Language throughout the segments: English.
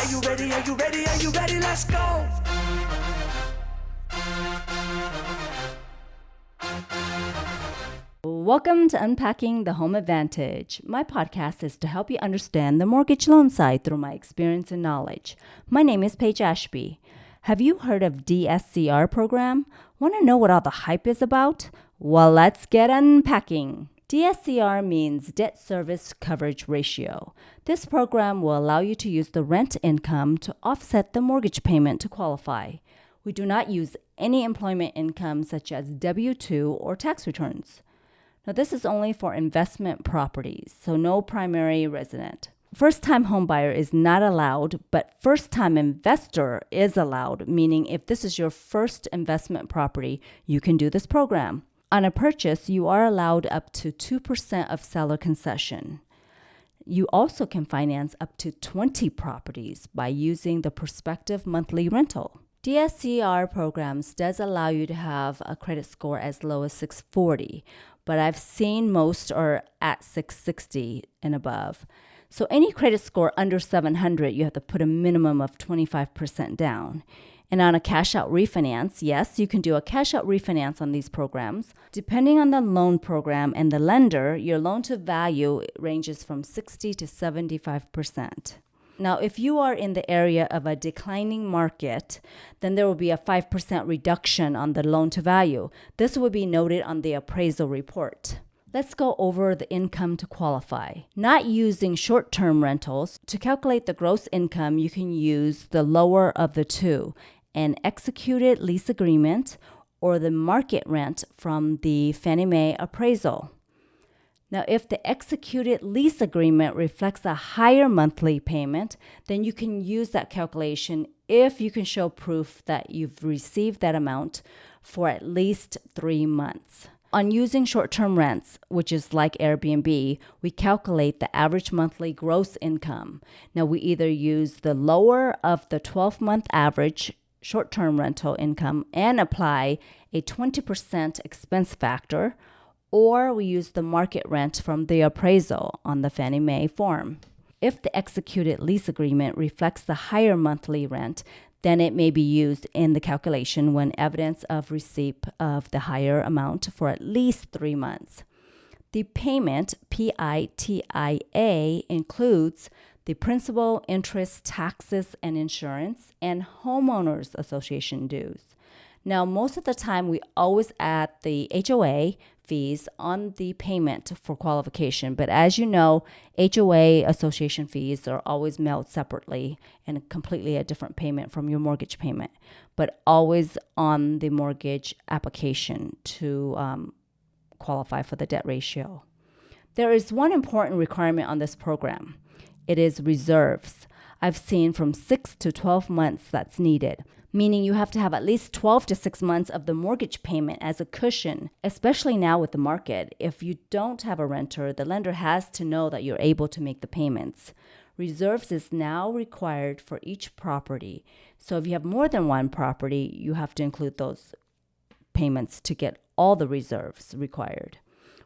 Are you ready? Are you ready? Are you ready? Let's go. Welcome to Unpacking the Home Advantage. My podcast is to help you understand the mortgage loan side through my experience and knowledge. My name is Paige Ashby. Have you heard of DSCR program? Want to know what all the hype is about? Well, let's get unpacking. DSCR means debt service coverage ratio. This program will allow you to use the rent income to offset the mortgage payment to qualify. We do not use any employment income such as W-2 or tax returns. Now, this is only for investment properties, so no primary resident. First-time home buyer is not allowed, but first-time investor is allowed, meaning if this is your first investment property, you can do this program. On a purchase, you are allowed up to 2% of seller concession. You also can finance up to 20 properties by using the prospective monthly rental. DSCR programs does allow you to have a credit score as low as 640, but I've seen most are at 660 and above. So any credit score under 700, you have to put a minimum of 25% down. And on a cash-out refinance, yes, you can do a cash-out refinance on these programs. Depending on the loan program and the lender, your loan-to-value ranges from 60 to 75%. Now, if you are in the area of a declining market, then there will be a 5% reduction on the loan-to-value. This will be noted on the appraisal report. Let's go over the income to qualify. Not using short-term rentals, to calculate the gross income, you can use the lower of the two, an executed lease agreement or the market rent from the Fannie Mae appraisal. Now, if the executed lease agreement reflects a higher monthly payment, then you can use that calculation if you can show proof that you've received that amount for at least 3 months. On using short-term rents, which is like Airbnb, we calculate the average monthly gross income. Now, we either use the lower of the 12-month average short-term rental income and apply a 20% expense factor, or we use the market rent from the appraisal on the Fannie Mae form. If the executed lease agreement reflects the higher monthly rent, then it may be used in the calculation when evidence of receipt of the higher amount for at least 3 months. The payment, PITIA, includes the principal, interest, taxes, and insurance, and homeowners association dues. Now, most of the time, we always add the HOA fees on the payment for qualification. But as you know, HOA association fees are always mailed separately and completely a different payment from your mortgage payment, but always on the mortgage application to qualify for the debt ratio. There is one important requirement on this program. It is reserves. I've seen from 6 to 12 months that's needed, meaning you have to have at least 12 to 6 months of the mortgage payment as a cushion, especially now with the market. If you don't have a renter, the lender has to know that you're able to make the payments. Reserves is now required for each property. So if you have more than one property, you have to include those payments to get all the reserves required.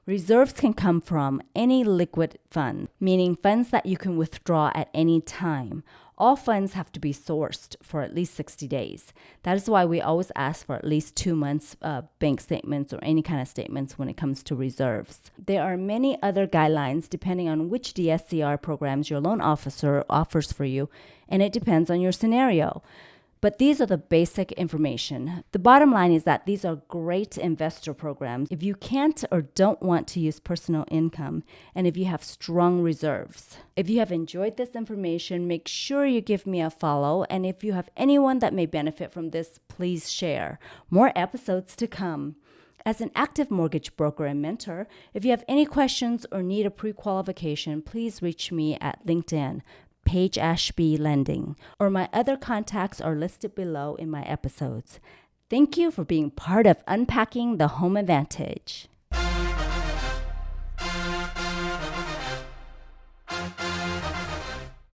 Reserves can come from any liquid fund, meaning funds that you can withdraw at any time. All funds have to be sourced for at least 60 days. That is why we always ask for at least 2 months bank statements or any kind of statements when it comes to reserves. There are many other guidelines depending on which DSCR programs your loan officer offers for you, and it depends on your scenario. But these are the basic information. The bottom line is that these are great investor programs if you can't or don't want to use personal income and if you have strong reserves. If you have enjoyed this information, make sure you give me a follow. And if you have anyone that may benefit from this, please share. More episodes to come. As an active mortgage broker and mentor, if you have any questions or need a pre-qualification, please reach me at LinkedIn. Paige Ashby Lending, or my other contacts are listed below in my episodes. Thank you for being part of Unpacking the Home Advantage.